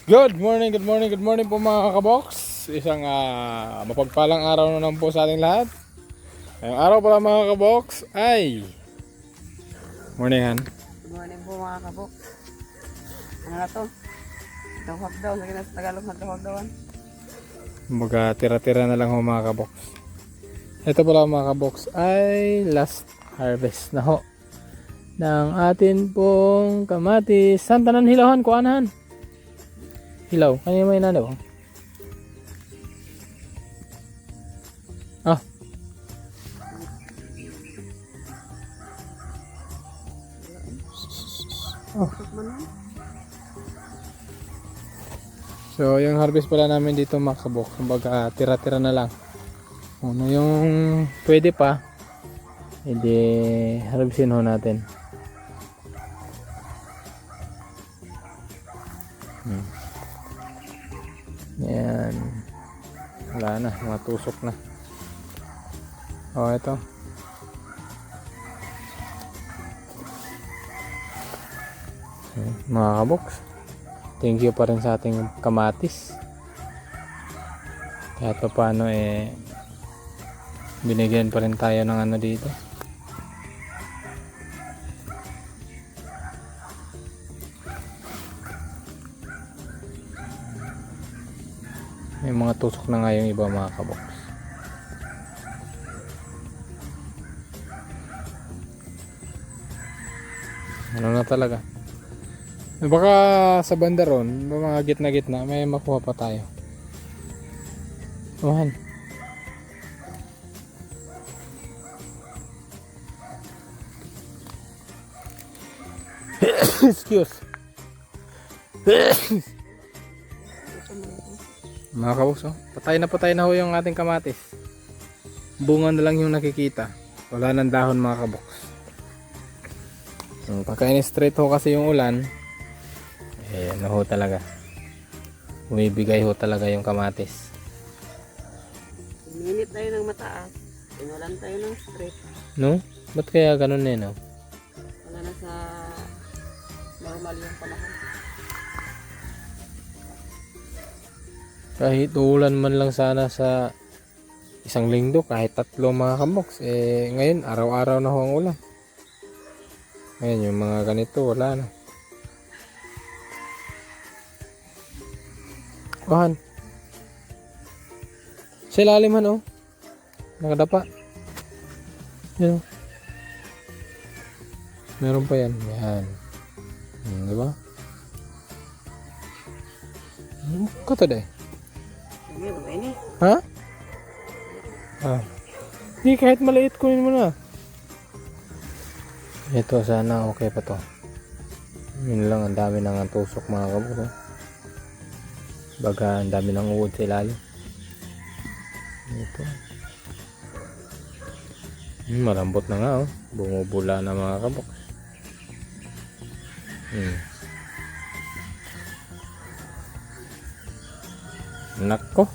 Good morning, good morning, good morning po mga kabox. Isang mapagpalang araw na naman po sa ating lahat. Ngayong araw pala mga kabox ay morning han. Good morning po mga kabok. Ano na to? Itong hagdaw. Lagi na sa Tagalog na hagdawan. Mga tira-tira na lang ho mga kabox. Ito pala mga kabox ay last harvest na ho ng atin pong kamatis. Saan tanan hilawan ko anahan? Hilaw, kanya may nanaw. Ah. Oh. So, yung harvest pala namin dito mga kabok, kumbaga tira-tira na lang. Ano yung pwede pa, hindi harvestin ho natin. Yan. Wala na, mga tusok na. Oh, ito. Mga kaboks, thank you pa rin sa ating kamatis. Kahit pa paano binigyan pa rin tayo ng ano dito. May mga tusok na nga yung iba mga kaboks. Ano na talaga. Baka sa banda ron, mga gitna-gitna, may makuha pa tayo. Tumahan. Excuse. Mga kaboks, patay na ho yung ating kamatis. Bunga na lang yung nakikita. Wala nang dahon mga kaboks. Pagka in-straight ho kasi yung ulan, ano ho talaga, bumibigay ho talaga yung kamatis. Minit tayo ng mataas. Inulan tayo ng straight. No? Ba't kaya ganun no? Wala na sa normal yung panahon. Kahit uulan man lang sana sa isang linggo, kahit 3 mga kaboks, ngayon araw-araw na ho ang ulan. Ngayon yung mga ganito wala na. Kuhan. Sa ilalim han nakadapa. Yan meron pa yan. Yan. Diba? Kato day. Ini. Ha? Hindi, kahit maliit kunin mo na. Ito sana okay pa to. Yun lang, ang dami nang tusok mga kaburo. Baga ang dami nang uod sa ilalim. Ito. Malambot na nga bumubula na mga kabok. Nako.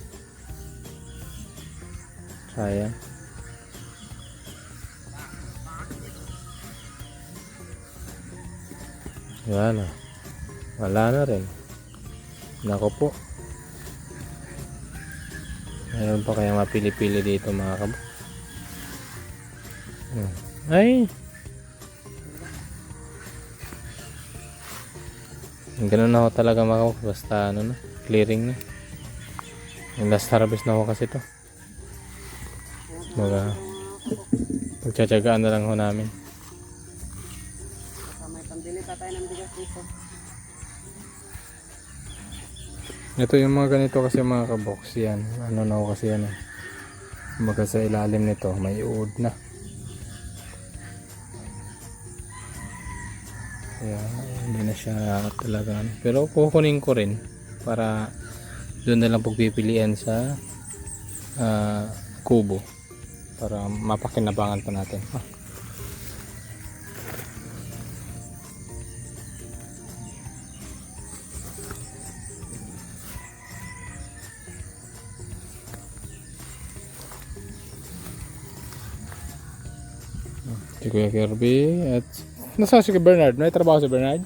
Sayang. Wala na rin. Nako po. Mayroon pa kaya mapili-pili dito mga kabok. Ay. Ganun na ako talaga mga kabok. Basta clearing na. Yung last harvest na ako kasi to. Pagtsatsagaan na lang ho namin. May pambili pa tayo ng bigas dito. Ito yung mga ganito kasi mga kabox yan. Ano na ako kasi yan Kumbaga sa ilalim nito may uod na. Kaya hindi na siya talaga. Pero kukunin ko rin para doon na lang pagpipilian sa kubo para mapakinabangan pa natin. Si Kuya Kirby at nasaan si Bernard? May trabaho si Bernard?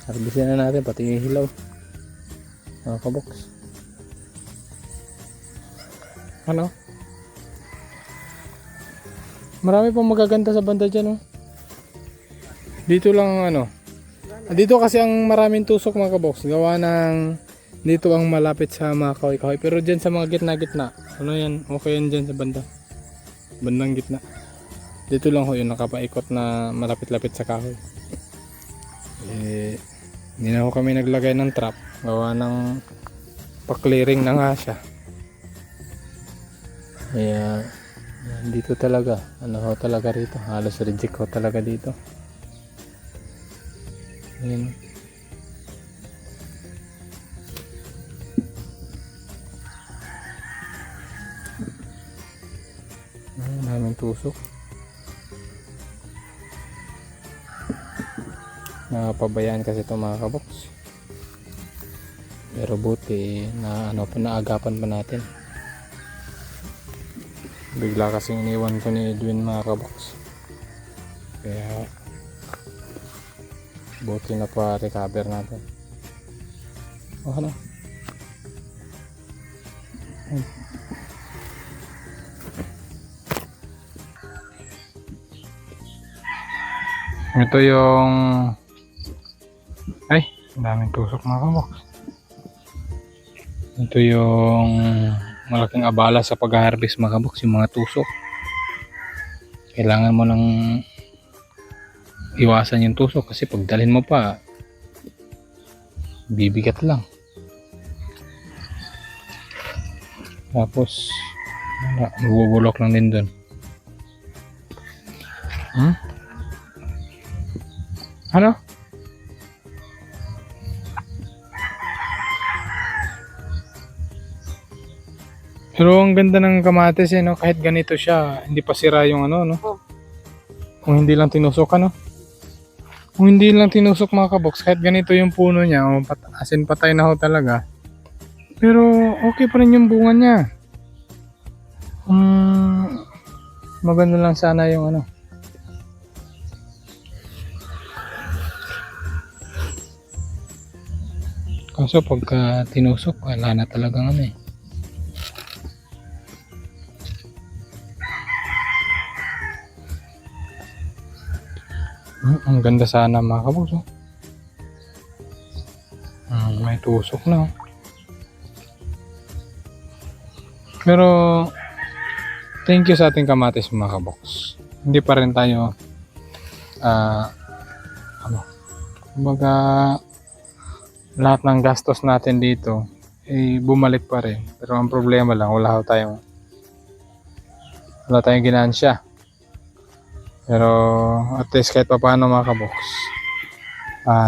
Harbisin na natin pati yung hilaw. Mga kabox. Ano? Marami pang magaganda sa banda dyan, oh. Dito lang ano. Dito kasi ang maraming tusok mga kabox. Gawa ng dito ang malapit sa mga kahoy-kahoy. Pero dyan sa mga gitna-gitna, ano yan, okay yan dyan sa banda. Bandang gitna. Dito lang ho yung nakapaikot na malapit-lapit sa kahoy. Hindi na ho kami naglagay ng trap. Gawa ng pa-clearing na nga siya. Kaya dito talaga, ano ho talaga rito. Halos reject ho talaga dito. Ayan. Daming tusok. Napabayaan kasi ito mga kabox. Pero buti na ano pa naagapan pa natin. Bigla kasing iniwan ko ni Edwin mga kabox. Kaya buti na pa recover natin. Oh ano? Ito yung ay, ang daming tusok mga kabox. Ito yung malaking abala sa pag-harvest mga kabox, yung mga tusok. Kailangan mo nang iwasan yung tusok kasi pag dalhin mo pa bibigat lang. Tapos mabubulok lang din dun. Ano? Pero ang ganda ng kamatis eh, no? Kahit ganito siya, hindi pa sira yung ano, no? Kung hindi lang tinusok, ano? Kung hindi lang tinusok mga kabox, kahit ganito yung puno niya, oh, as in patay na ho talaga. Pero okay pa rin yung bunga niya. Maganda lang sana yung ano. Kaso pagka tinusok, wala na talagang ano eh. Ang ganda sana mga kabox, oh. May tusok na, oh. Pero thank you sa ating kamatis mga kabox. Hindi pa rin tayo kumbaga lahat ng gastos natin dito bumalik pa rin. Pero ang problema lang wala tayong ginansya. Pero at least kahit pa paano mga kabox,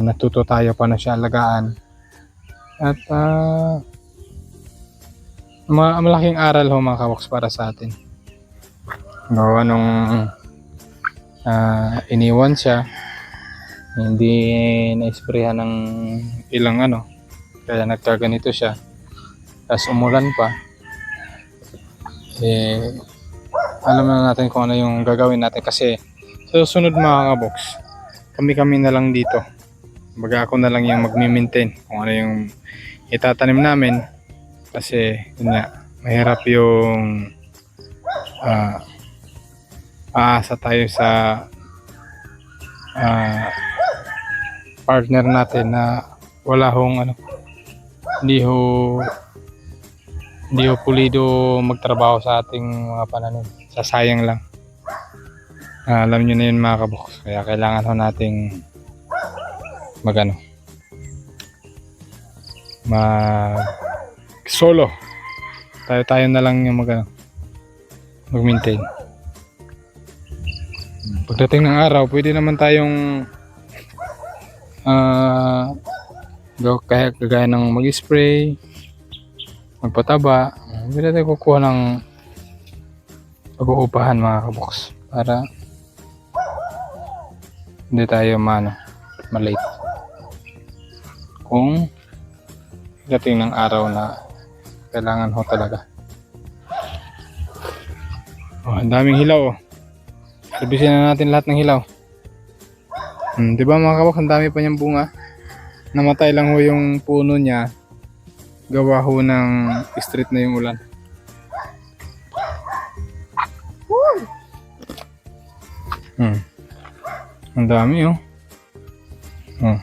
natuto tayo paano siya alagaan. At malaking aral ho mga kabox para sa atin. Gawa nung iniwan siya, hindi na-sprayhan ng ilang ano, kaya nagkaganito siya. Tapos umulan pa. Alam na natin kung ano yung gagawin natin kasi sa susunod mga kabox, kami na lang dito. Baga ako na lang yung magmi-maintain kung ano yung itatanim namin kasi yun nga, mahirap yung aasa tayo sa partner natin na wala hong ano, hindi ho pulido magtrabaho sa ating mga pananim. Sasayang lang. Alam nyo na yun mga kabox. Kaya kailangan ho nating solo. Tayo na lang yung mag-maintain. Pagdating ng araw, pwede naman tayong kagaya ng mag-spray, magpataba. Pwede tayo kukuha ng pag-uupahan mga kabox para hindi tayo malate kung dating ng araw na kailangan ho talaga. Ang daming hilaw, oh. Servisin na natin lahat ng hilaw. Diba mga kabox, ang dami pa niyang bunga. Namatay lang ho yung puno niya. Gawa ho ng street na yung ulan. Ang dami oh. Oh.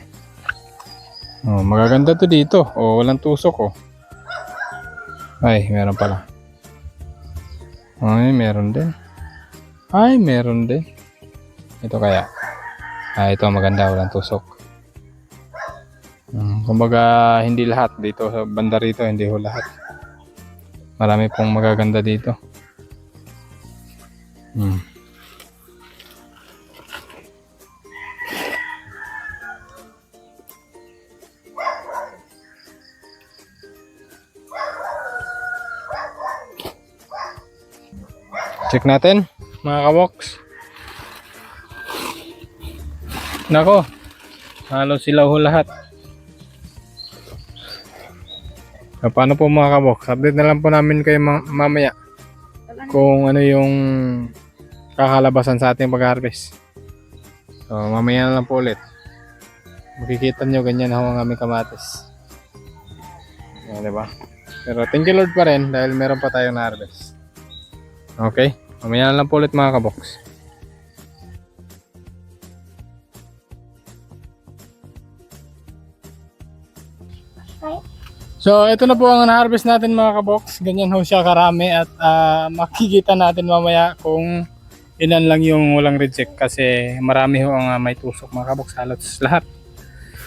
Oh, magaganda to dito. Oh, walang tusok oh. Ay, meron pala. Ay, meron din. Ay, meron din. Ito kaya. Ito maganda, walang tusok. Kumbaga, hindi lahat dito sa banda rito, hindi ho lahat. Marami pong magaganda dito. Check natin, mga kaboks. Nako, halos sila ho lahat. Paano po mga kaboks? Update na lang po namin kayo mamaya kung ano yung kakalabasan sa ating pag-harvest. So mamaya na lang po ulit. Makikita nyo ganyan ho ang aming kamatis. Yan, diba? Pero thank you Lord pa rin dahil meron pa tayong na-harvest. Okay, mamaya na lang po ulit mga kaboks. So ito na po ang na-harvest natin mga kaboks. Ganyan ho siya karami at makikita natin mamaya kung ilan lang yung walang reject kasi marami ho ang may tusok mga kaboks, halos lahat.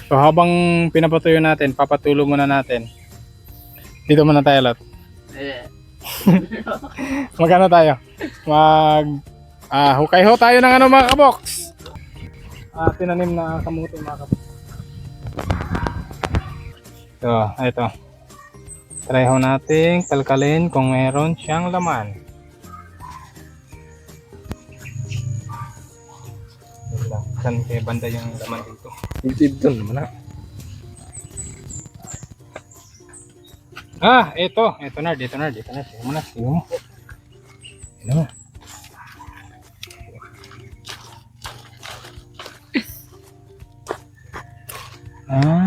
So habang pinapatuyo natin, papatulo muna natin. Dito muna tayo lot. Magano tayo? Hukay ho tayo ng ano mga kaboks. Tinanim na kamuti mga kaboks. So, ito. Try ho nating kalkalin kung meron siyang laman. Saan kaya banda yung laman dito? Dito naman na. Ito na. Tingnan mo.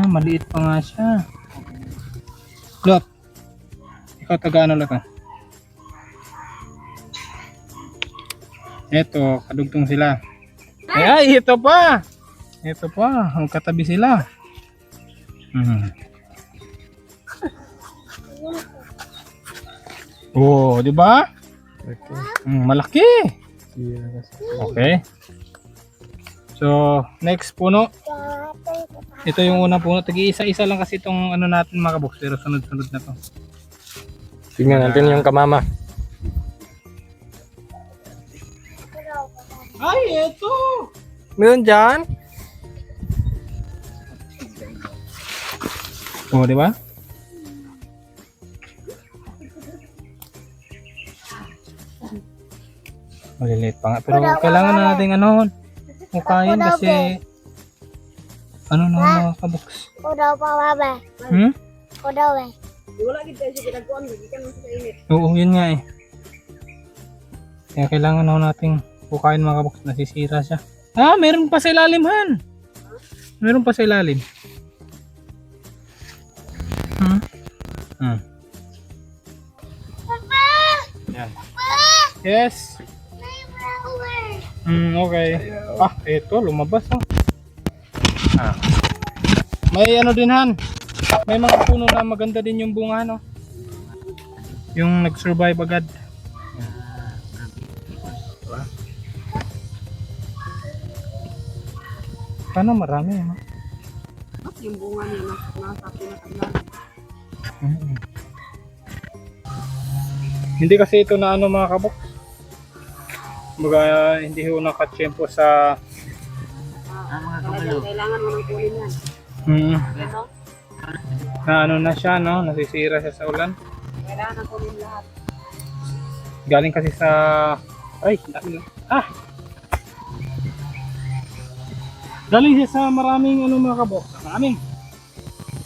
Maliit pa nga siya. Lot, ikaw taga-ano lang ka? Eto, kadugtong sila. Ay, ito pa! Magkatabi sila. Oh, di ba? Malaki. Okay. So, next puno. Ito yung unang puno. Tagi-isa-isa lang kasi itong ano natin mga kaboks. Pero sunod-sunod na to. Tingnan natin yung kamama. Ay, ito! Meron dyan? Oh, di ba? Maliliit pa nga. Pero kailangan na natin ano, mukayin kasi ano na mga kaboks. Udaw pa baba. Udaw eh. Wala gid tayo sa ginagawa, gikan mo sa init. Oo, yun nga eh. Kaya kailangan na nating pukain mga kaboks, nasisira siya. Meron pa sa ilalim han. Meron pa sa ilalim. Yan. Yes. Okay. Ito lumabas oh. May ano din han. May mga puno na maganda din yung bunga no. Yung nag-survive agad. Sana marami no. Yung bunga niya nasa pinakadlan. Hindi kasi ito na ano mga kabok. Hindi ho nakatsyempo sa Kailangan mo ng kunin yan. Ano? Na ano na siya no, nasisira siya sa ulan. Kailangan ng kunin lahat. Galing kasi sa galing siya sa maraming ano mga kabok.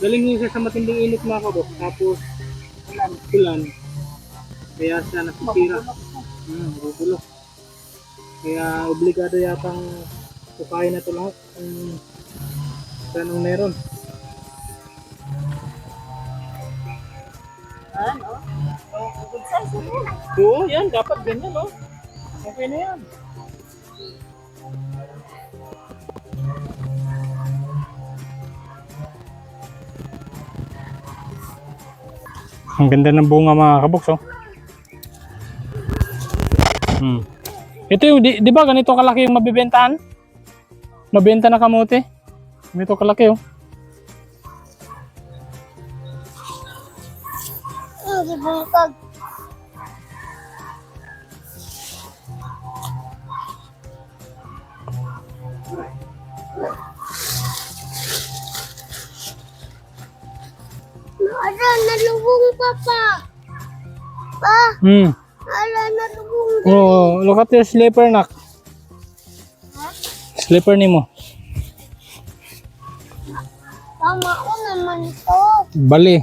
Galing siya sa matinding init mga kabok. Tapos ulan. Kaya siya nasisira. Magugulo. Kaya obligado yatang pukain na ito lahat kung anong meron. Ano? Oh, good size na yun. Oo, yan. Dapat ganyan, no? Okay na yan. Ang ganda ng bunga mga kaboks, oh. Ito yung, di ba ganito kalaki yung mabibentahan? Mabenta na kamote. Ganito kalaki, oh. Gibungkag. Ala, nalubong papa. Pa, ala, nalubong. Oh, look at your slipper, nak. Slipper ni mo. Tama ko naman ito. Bali.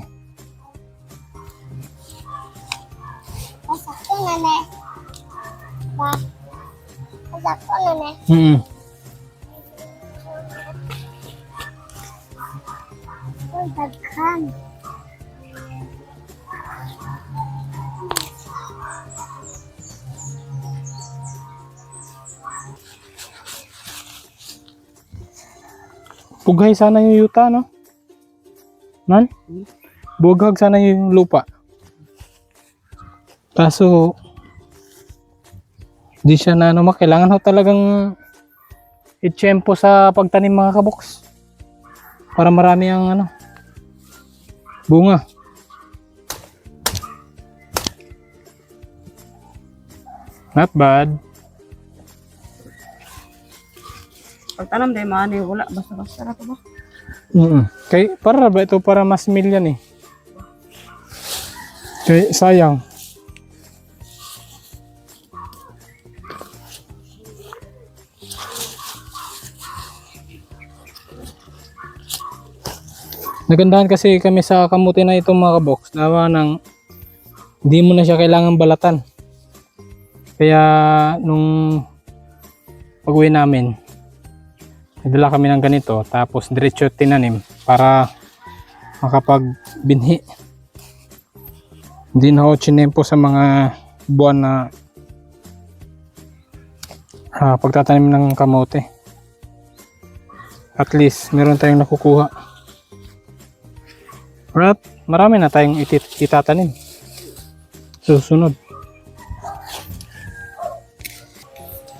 Pasakto na ne. Pa, pasakto na ne. Uy, daghan. Bughay sana yung yuta, no? Man? Bughag sana yung lupa. Kaso, di siya na ano, kailangan ho talagang itsyempo sa pagtanim mga kaboks. Para marami ang ano, bunga. Not bad. Pagtanam din, maano yung wala. Basta-basta na ito ba? Kay, para ba ito para mas milyan eh. Kay, sayang. Nagandahan kasi kami sa kamuti na itong mga kaboks. Nawa nang hindi mo na siya kailangan balatan. Kaya nung pag-uwi namin, nagdala kami ng ganito tapos diretso tinanim para makapagbinhi. Hindi na ako chinempo sa mga buwan na pagtatanim ng kamote. At least meron tayong nakukuha. At marami na tayong itatanim susunod.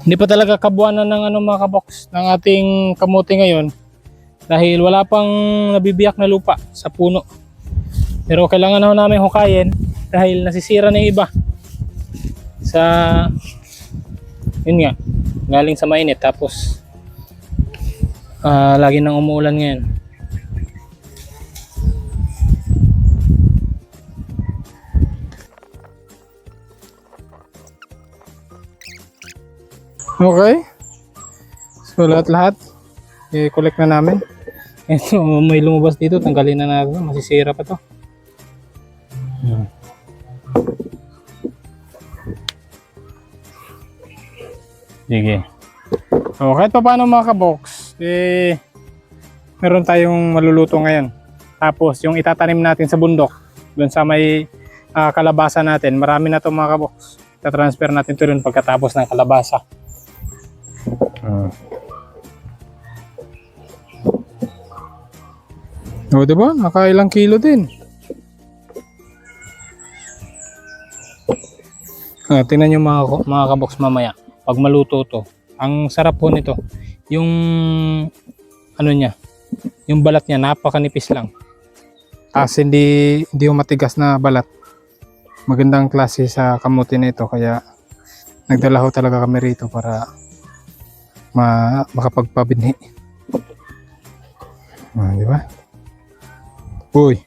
Hindi pa talaga kabuanan ng ano mga kaboks ng ating kamote ngayon dahil wala pang nabibiyak na lupa sa puno. Pero kailangan na namin hukayin dahil nasisira na yung iba sa yun nga galing sa mainit tapos lagi nang umuulan ngayon. Okay. So lahat-lahat i-collect na namin. Ito may lumabas dito, tanggalin na natin. Masisira pa to. Sige. So kahit pa paano mga kaboks, meron tayong maluluto ngayon. Tapos yung itatanim natin sa bundok, doon sa may kalabasa natin, marami na to mga kaboks. Ta-transfer natin to doon pagkatapos ng kalabasa. O diba? Nakailang kilo din. Tingnan nyo mga kaboks mamaya. Pag maluto to. Ang sarap po nito. Yung ano niya. Yung balat niya napakanipis lang. Tapos hindi matigas na balat. Magandang klase sa kamuti na ito. Kaya nagdala ho talaga kami rito para makapagpabinhi. Di ba? Uy,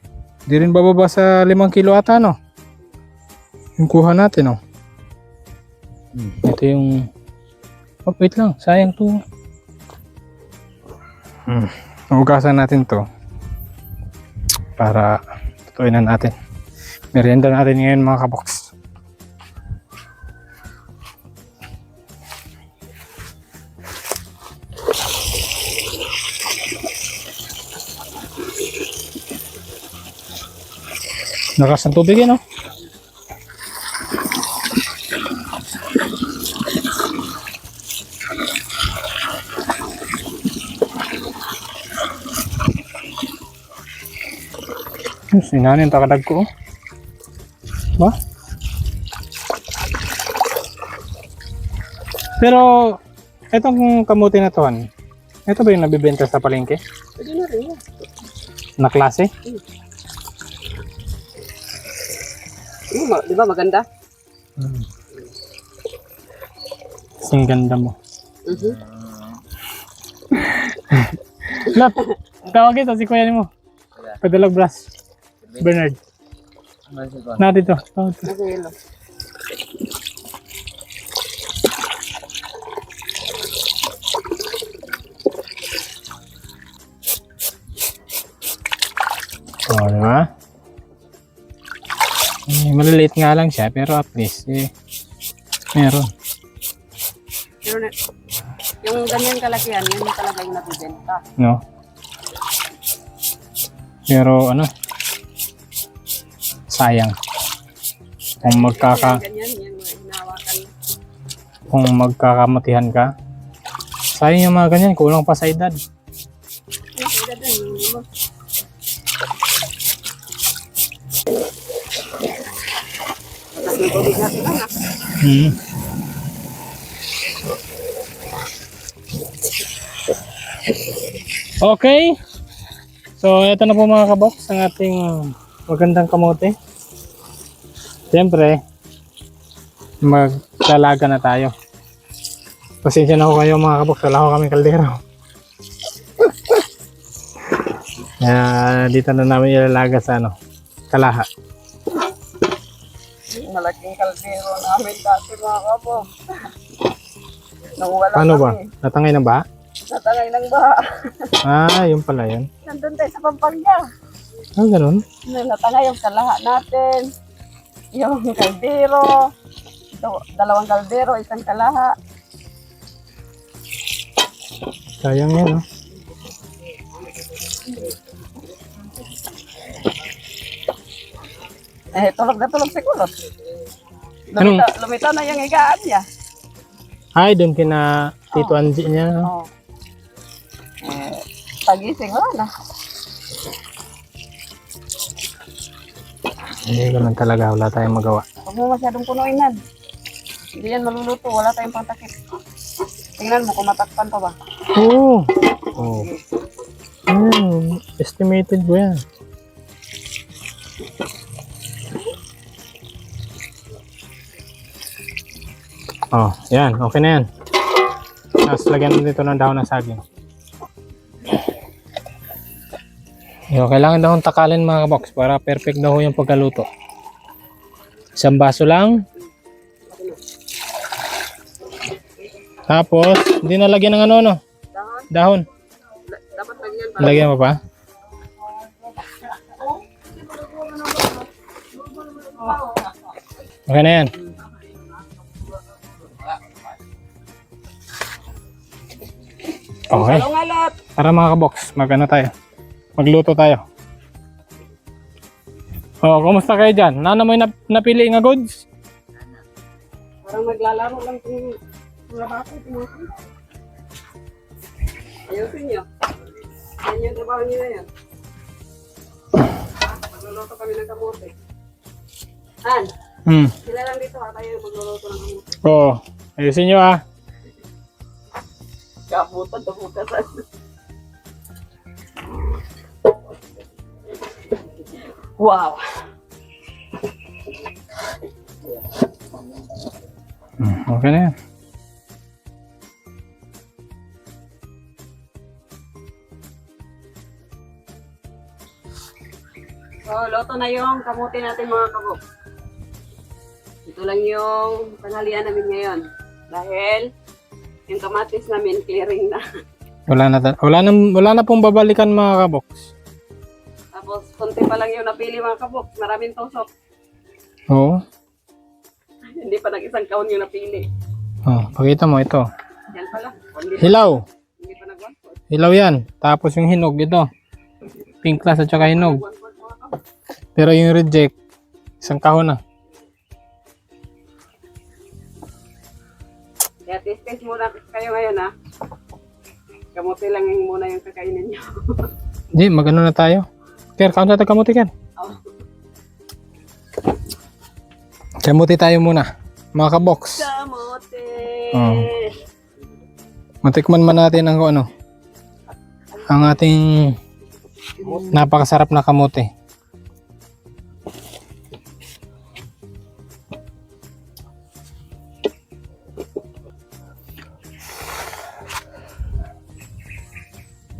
di rin bababa sa 5 kilo ata, no? Yung kuha natin, no? Ito yung... Oh, wait lang, sayang to. Hugasan natin to para tutuin na natin. Merienda natin ngayon mga kaboks. Lakas ng tubig no? Sinanin takadag ko. Ba? Pero etong kamuti na to, ito ba yung nabibenta sa palengke? Pwede na rin yan. Na klase? Di ba maganda? Sing ganda mo. Mhm. Lap, tawag ito si kuya ni mo. Padalag brass. Bernard. Na dito. Tawag ito. Nasa yelo. Oh, diba? Maliliit nga lang siya, pero at least, meron. Pero yung ganyan kalakihan, yun talaga yung nabibenta. No? Pero ano, sayang. Ganyan, yan, hinawakan. Kung magkakamatihan ka, sayang yung mga ganyan, kulang pa sa edad. Ang ganda din, yung tubig natin lang ah. Okay. So, ito na po mga kabox ang ating magandang kamote. Siyempre, maglalaga na tayo. Pasensya na ho kayo mga kabox, wala ho kami kaldero. Dito na namin ilalaga sa kalaha. Malaking kaldero namin dati mga kapo. Nung wala Paano ba? kami, Natangay na ba? natangay ng baha. Yun pala yun. Nandun tayo sa Pampanga. Ganun. Natangay yung kalaha natin. Yung kaldero. Dalawang kaldero, isang kalaha. Sayang yan, no? Tulog na tulog si Kulot. Anong- Lumitaw na yung higaan niya. Ay, doon kina Tito Angie niya. Oo. Pagising, wala na. Hindi ko lang talaga, wala tayong magawa. Huwag mo masyadong punuin yan. Hindi yan maluluto, wala tayong pangtakip. Tingnan mo kung matakpan pa ba. Oo. Oh. Estimated ko yan. Oh, yan. Okay na yan. Tapos lagyan mo dito ng dahon ng saging. Kailangan daw takalin mga kabox para perfect daw yung pagkaluto. Isang baso lang. Tapos, hindi nalagyan ng Dahon, dahon. dapat lagyan pa. Lagyan mo pa? Okay na yan. Okay. Alot. Tara mga kabox, tayo. Magluto tayo. Oh, kumusta kayo dyan? Nana mo yung napili nga goods? Parang naglalaro lang itong mga bata. Ayusin nyo. Yan yung trabaho nyo na yan. Magluluto kami ng kamote. Han, sila lang dito ha. Tayo magluluto ng kamote. Oo. Ayusin nyo ah. Kaputan, tumukasan. Wow! Okay na yan. So, loto na yung kamote natin mga kabok. Ito lang yung tanghalian namin ngayon. Dahil yung kamatis namin clearing na. Wala na pong babalikan mga kabox. Tapos, konti pa lang yung napili mga kabok. Maraming tusok. Oo. Hindi pa nag-isang kaon yung napili. Oh, pakita mo ito. Yan pala. Hilaw. Hindi pa nag-one-fourth. Hilaw yan. Tapos yung hinog ito. Pink class at saka hinog. Nag-one-fourth mga kabok. Pero yung reject, Isang kahon na. Kaya test muna kayo ngayon ha. Kamuti lang yung muna yung kakainin nyo. Hindi, magano na tayo. Ker, kaunta tayo kamuti, Ker. Oh. Kamuti tayo muna. Mga kabox. Kamuti! Oh. Matikman man natin ang ano. Ang ating napakasarap na kamote.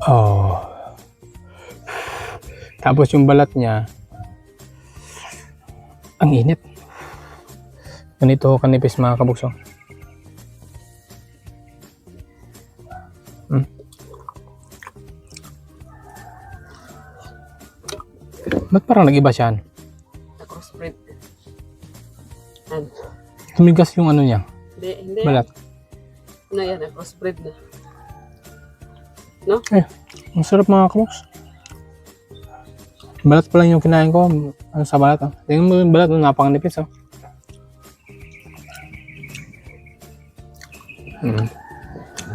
Oh. Tapos yung balat niya, ang init. Ganito kanipis mga kabukso. Ba't parang nag-iba siya? Crossbreed. Tumigas yung ano niya, Hindi. balat. Ano yan, crossbreed na. No? Ang sarap mga kaboks. Balat pa lang yung kinain ko. Ano sa balat? Oh. Tingnan mo yung balat, napakanipis. Oh.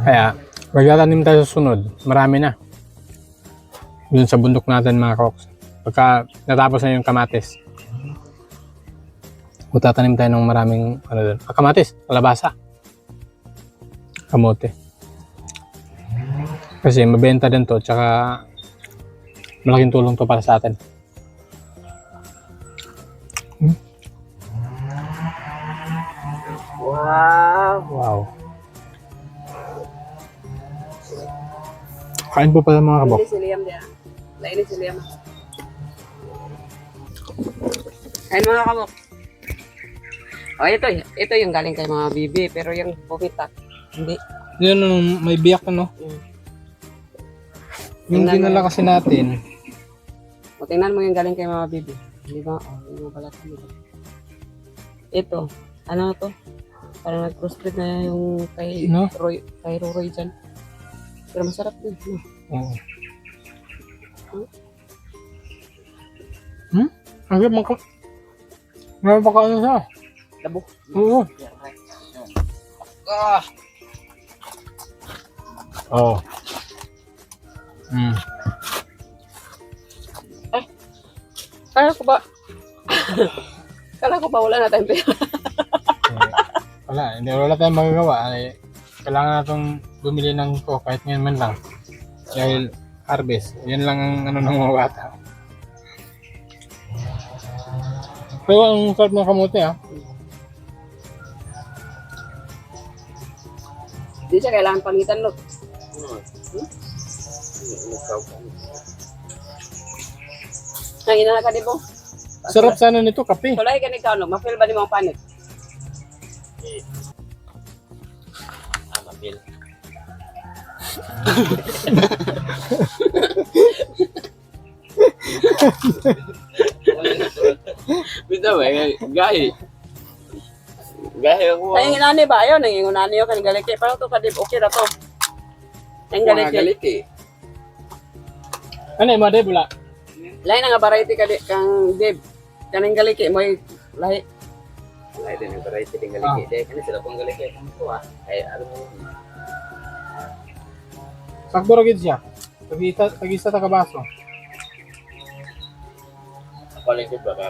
Kaya, magtatanim tayo sa sunod. Marami na. Doon sa bundok natin mga kaboks. Pagka natapos na yung kamatis, magtatanim tayo ng maraming ano doon. Kamatis, kalabasa, kamote. Kasi mabenta din to, tsaka malaking tulong to para sa atin. Wow! Wow. Kain po pala mga kabok. Lainit si Liam dia. Lainit si Liam. Kain mga kabok. Oh, ito yung galing kay mga bibi, pero yung pumitak, hindi. Yun, may biyak ano. Yung Tingnan mo dinala yun. kasi natin, O, tingnan mo yung galing kay mga bibi. Di ba? Oh, yung mga balat nito. Ito, ano to? Parang nag-crossbreed na yung kay No? kay Roy dyan. Pero masarap din. No? oo. Ang sarap mga kabok. Ano siya? Labo. Oo. Oo. Kala ko ba wala na tayong pera? Wala tayong magagawa. Ay, kailangan natong bumili ng ko kahit ngayon man lang. Dahil harvest. Yan lang ang ano ng mga bata. Pero ang sarap ng kamote ha. Hindi siya kailangan palitan, look. Nangina ka di po? Sarap sana nito kape. Kulay ka ni Kauno, ma-feel ba di mo ang panit? Mapil. Bitaw eh, gahi. Gahi ako. Nanginginani ba? Ayaw, nangingunani yun kanigaliki. Parang to kadib, okay na to. Nangingaliki. Galiti. Ano yung mga bula? Lain na nga variety ka kang dib. Kaninggaliki mo lahi. Ay din yung variety din galiti. Dahil kasi sila pong galiti ang tuwa. Ay ano mo. Sakto rin siya. Tag-isa tagabaso. Palengke ba ka?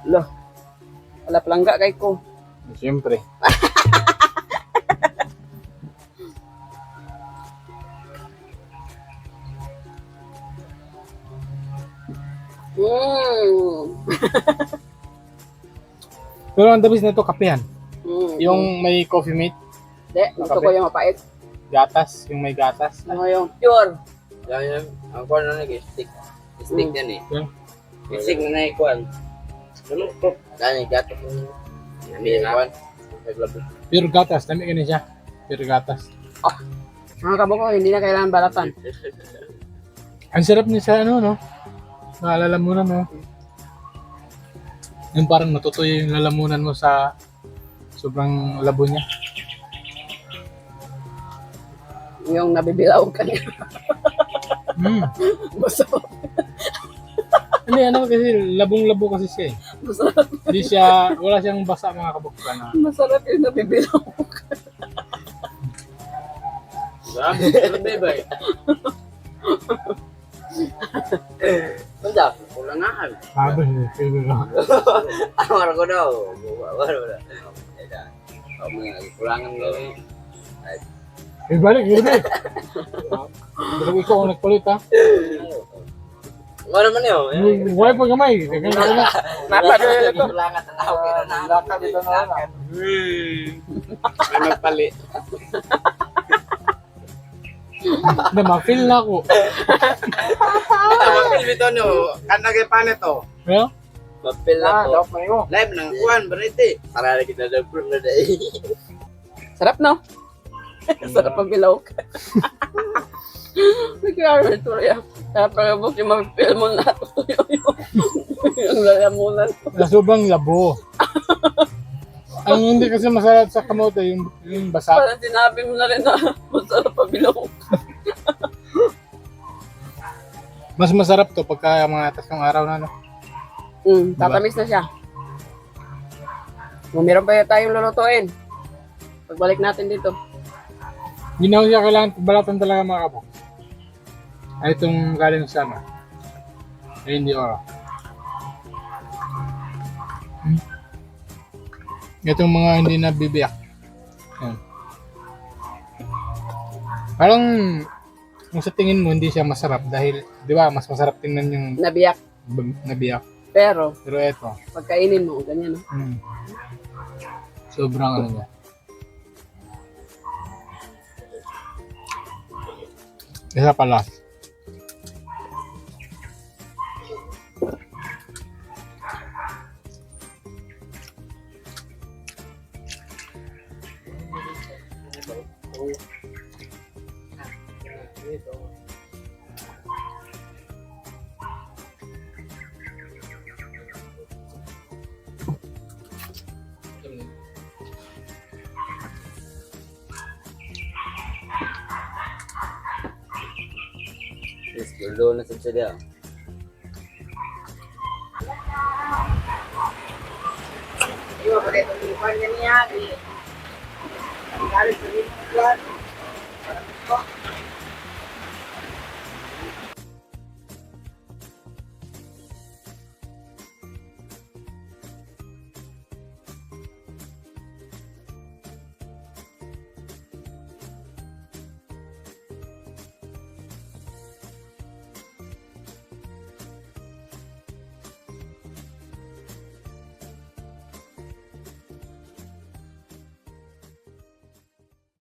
Lo. Wala palangga kay ko. Siyempre. Pero ang dabis nito kapehan. Yung may coffee mate, De, gusto ko yung mapait. gatas, yung may gatas. Ano yung pure. Yan ang kuwan na nag-stick. Stick yan eh. Yeah. Stick na naikuan. Ano ko? Dani gato ko. Nami kuan. Naglabo. Pure gatas, dami ganun siya. Pure gatas. Mga kaboko, hindi na kailangan balatan. Ang sarap niya sa ano, no? Naalalamunan, no? Yung parang natutuyo yung lalamunan mo sa sobrang labo niya. Yung nabibilaw ka niya. Mm. Gusto ko. Hindi, ano kasi, labong-labo kasi siya eh. Masarap. Hindi siya, wala siyang basa mga kaboks na. Masarap yung nabibilang. Grabe, ano ba ba? Manda, kulang nga kami. Sabi siya, sige lang. Ano nga ko daw? Wala. Kulangan gawin. Balik, balik. Balik ikaw ang nagpalit ha. Ano naman yun? Huwag pa gamay. Kaya na. Napagay ito. Kulangan na ako. Lakad ito na lang. May magpali. Na, ma-feel na ako. Mapil dito nyo. Kanagay pa nito. Kaya? Mapil ako. Live ng kuwan, bariti. Para na kita na proof na dahil. Sarap, no? Sarap ang bilog. Nagkakaroon ito rin. Sarap ang buk yung mag-feel mo na ito yung lalamunan. Na sobrang labo. Ang hindi kasi masarap sa kamote, yung basa. Parang sinabi mo na rin na masarap ang bilog. Mas masarap to pagka mga tatlong araw na, no? Tatamis na siya. Meron pa tayong lulutuin. Pagbalik natin dito. Hindi na siya kailangan balatan talaga mga kabok. Ay itong galing sa sama. Ay hindi ora. Itong mga hindi na bibiyak. Yan. Parang kung sa tingin mo hindi siya masarap dahil, di ba, mas masarap tingnan yung Nabiyak. nabiyak. Pero, Pero eto, pagkainin mo, ganyan, no? sobrang ano niya. Isa pala. Yes, gulo na sa siya. Iba pa rin itong ipan niya niya. Ang galit sa rin.